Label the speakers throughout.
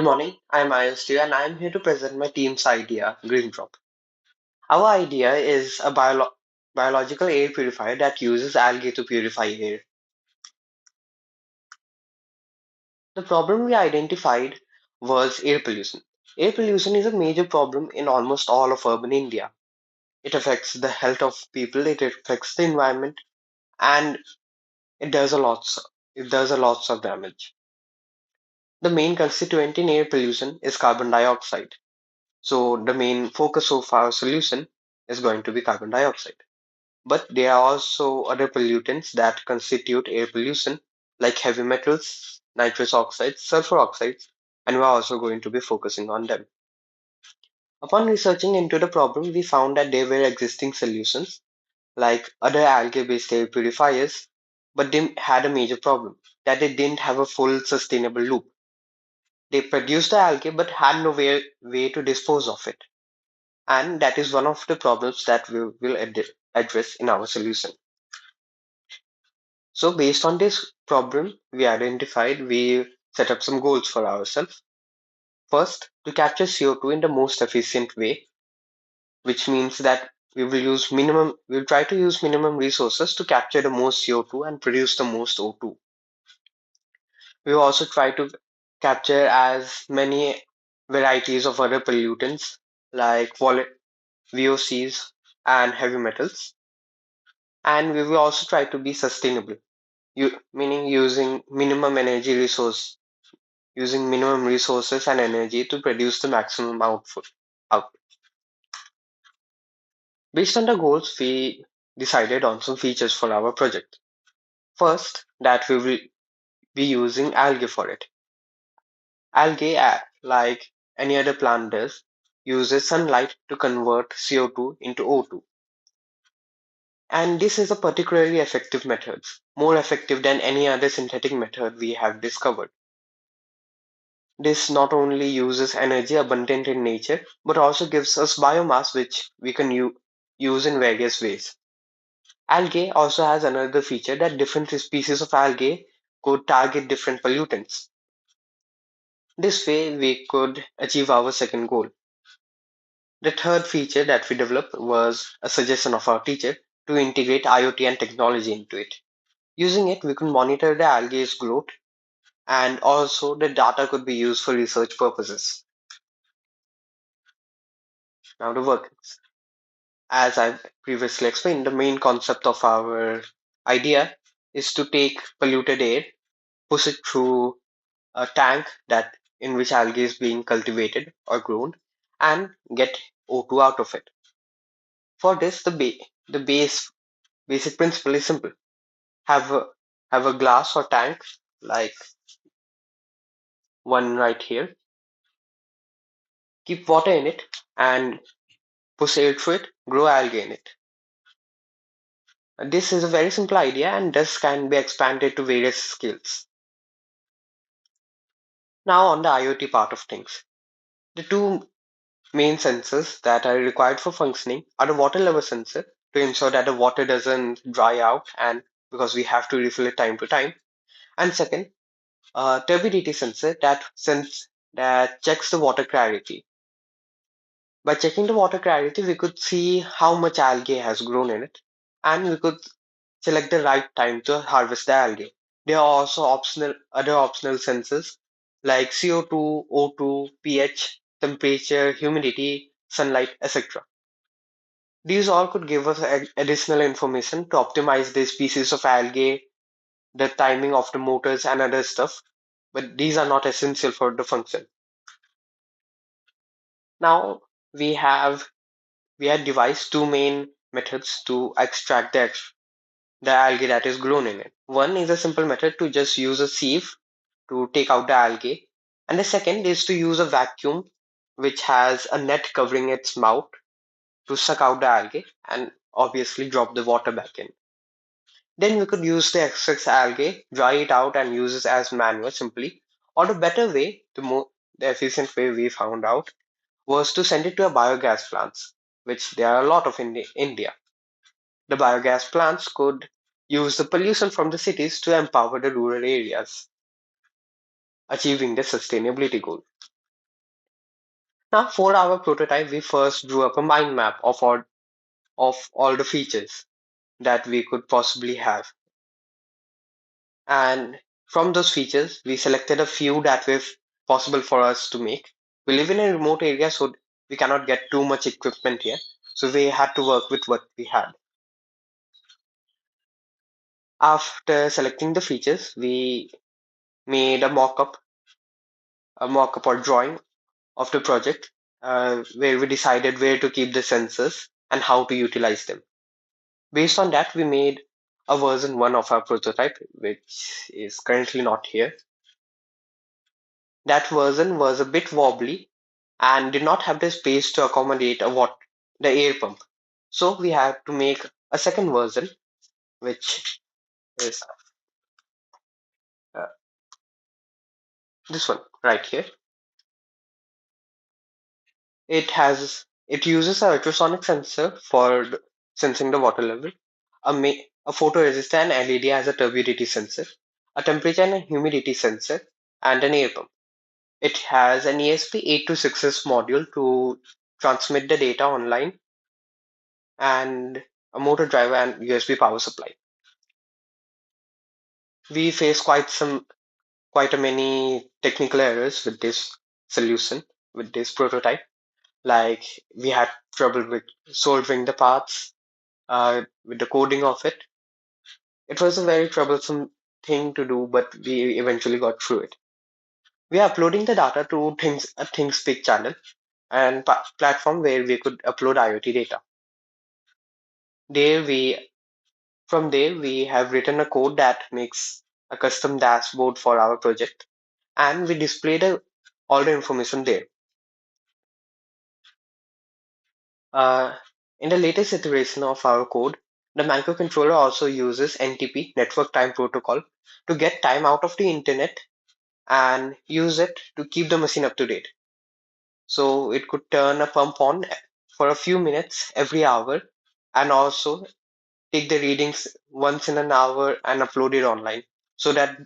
Speaker 1: Good morning, I'm Ayush and I'm here to present my team's idea, GreenDrop. Our idea is a biological air purifier that uses algae to purify air. The problem we identified was air pollution. Air pollution is a major problem in almost all of urban India. It affects the health of people, it affects the environment, and it does a lots it does a lots of damage. The main constituent in air pollution is carbon dioxide. So the main focus of our solution is going to be carbon dioxide. But there are also other pollutants that constitute air pollution, like heavy metals, nitrous oxides, sulfur oxides, and we're also going to be focusing on them. Upon researching into the problem, we found that there were existing solutions, like other algae based air purifiers, but they had a major problem that they didn't have a full sustainable loop. They produced the algae but had no way to dispose of it. And that is one of the problems that we will address in our solution. So based on this problem, we set up some goals for ourselves. First, to capture CO2 in the most efficient way, which means that we'll try to use minimum resources to capture the most CO2 and produce the most O2. We will also try to capture as many varieties of other pollutants like VOCs and heavy metals. And we will also try to be sustainable, meaning using minimum resources and energy to produce the maximum output. Based on the goals, we decided on some features for our project. First, that we will be using algae for it. Algae, like any other plant does, uses sunlight to convert CO2 into O2. And this is a particularly effective method, more effective than any other synthetic method we have discovered. This not only uses energy abundant in nature, but also gives us biomass which we can use in various ways. Algae also has another feature that different species of algae could target different pollutants. This way, we could achieve our second goal. The third feature that we developed was a suggestion of our teacher to integrate IoT and technology into it. Using it, we could monitor the algae's growth and also the data could be used for research purposes. Now, the workings. As I previously explained, the main concept of our idea is to take polluted air, push it through a tank that in which algae is being cultivated or grown, and get O2 out of it. For this, the basic principle is simple. Have a have a glass or tank like one right here. Keep water in it and push air through it. Grow algae in it. This is a very simple idea, and this can be expanded to various scales. Now on the IoT part of things. The two main sensors that are required for functioning are the water level sensor to ensure that the water doesn't dry out and because we have to refill it time to time. And second, a turbidity sensor that checks the water clarity. By checking the water clarity, we could see how much algae has grown in it, and we could select the right time to harvest the algae. There are also other optional sensors like CO2, O2, pH, temperature, humidity, sunlight, etc. These all could give us additional information to optimize the species of algae, the timing of the motors, and other stuff, but these are not essential for the function. Now we have we had devised two main methods to extract the algae that is grown in it. One is a simple method to just use a sieve to take out the algae, and the second is to use a vacuum which has a net covering its mouth to suck out the algae and obviously drop the water back in. Then we could use the excess algae, dry it out, and use it as manure simply. Or the better way, the efficient way we found out, was to send it to a biogas plants, which there are a lot of in India. The biogas plants could use the pollution from the cities to empower the rural areas, achieving the sustainability goal. Now, for our prototype, we first drew up a mind map of all the features that we could possibly have. And from those features, we selected a few that were possible for us to make. We live in a remote area, so we cannot get too much equipment here. So we had to work with what we had. After selecting the features, we made a mock-up or drawing of the project, where we decided where to keep the sensors and how to utilize them. Based on that, we made a version 1 of our prototype, which is currently not here. That version was a bit wobbly and did not have the space to accommodate the air pump. So we had to make a second version, which is uh, this one right here. It uses a ultrasonic sensor for sensing the water level, a photoresistor and LED as a turbidity sensor, a temperature and a humidity sensor, and an air pump. It has an ESP8266 module to transmit the data online, and a motor driver and USB power supply. We face quite a many technical errors with this solution, with this prototype. Like we had trouble with soldering the parts, with the coding of it. It was a very troublesome thing to do, but we eventually got through it. We are uploading the data to a ThinkSpeak channel and platform where we could upload IoT data. There we From there we have written a code that makes a custom dashboard for our project, and we display all the information there. Uh, in the latest iteration of our code, the microcontroller also uses NTP, Network Time Protocol, to get time out of the internet and use it to keep the machine up to date. So it could turn a pump on for a few minutes every hour, and also take the readings once in an hour and upload it online, so that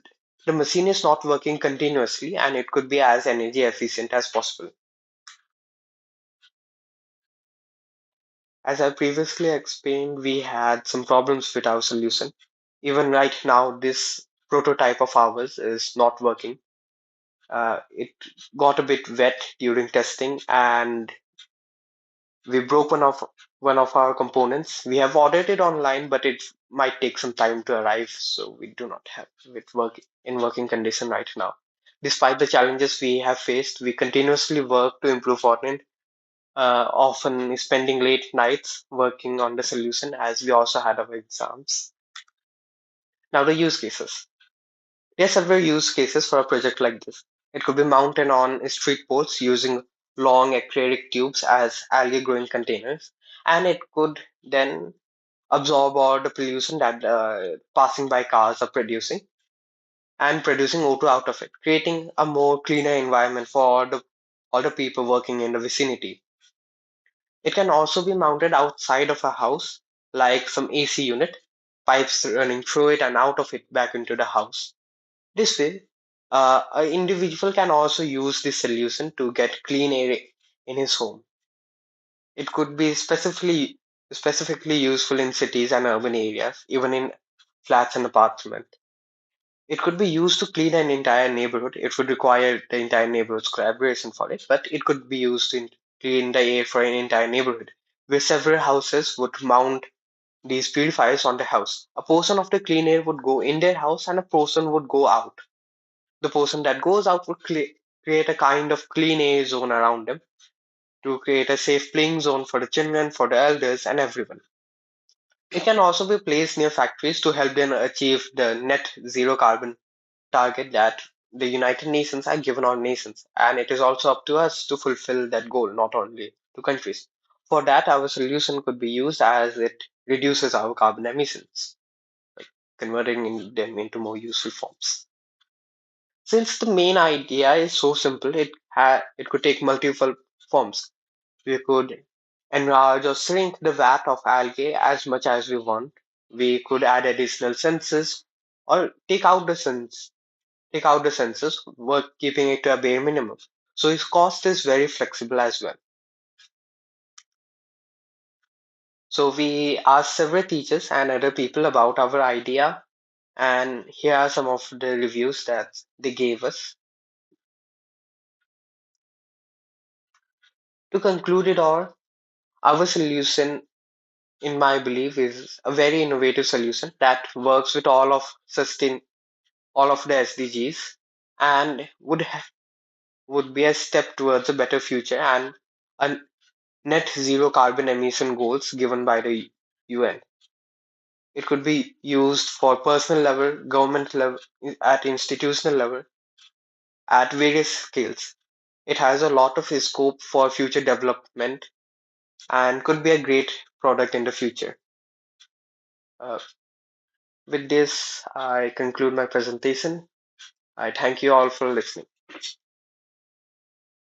Speaker 1: the machine is not working continuously and it could be as energy efficient as possible. As I previously explained, we had some problems with our solution. Even right now, this prototype of ours is not working. It got a bit wet during testing, and we broke one of our components. We have ordered it online, but it might take some time to arrive, so we do not have it working condition right now. Despite the challenges we have faced, we continuously work to improve on it, often spending late nights working on the solution as we also had our exams. Now, the use cases. There are several use cases for a project like this. It could be mounted on street poles using long acrylic tubes as algae growing containers, and it could then absorb all the pollution that passing by cars are producing, and producing O2 out of it, creating a more cleaner environment for all the people working in the vicinity. It can also be mounted outside of a house, like some AC unit, pipes running through it and out of it back into the house. This way, an individual can also use this solution to get clean air in his home. It could be specifically useful in cities and urban areas, even in flats and apartments. It could be used to clean an entire neighborhood. It would require the entire neighborhood's collaboration for it, but it could be used to clean the air for an entire neighborhood, where several houses would mount these purifiers on the house. A portion of the clean air would go in their house and a portion would go out. The portion that goes out would create a kind of clean air zone around them to create a safe playing zone for the children, for the elders, and everyone. It can also be placed near factories to help them achieve the net zero carbon target that the United Nations have given all nations. And it is also up to us to fulfill that goal, not only to countries. For that, our solution could be used as it reduces our carbon emissions, converting them into more useful forms. Since the main idea is so simple, it could take multiple forms. We could enlarge or shrink the vat of algae as much as we want. We could add additional sensors or take out the sensors, keeping it to a bare minimum. So its cost is very flexible as well. So we asked several teachers and other people about our idea, and here are some of the reviews that they gave us. To conclude it all, our solution, in my belief, is a very innovative solution that works with all of the SDGs and would be a step towards a better future and a net zero carbon emission goals given by the UN. It could be used for personal level, government level, at institutional level, at various scales. It has a lot of scope for future development and could be a great product in the future. Uh, with this, I conclude my presentation. I thank you all for listening.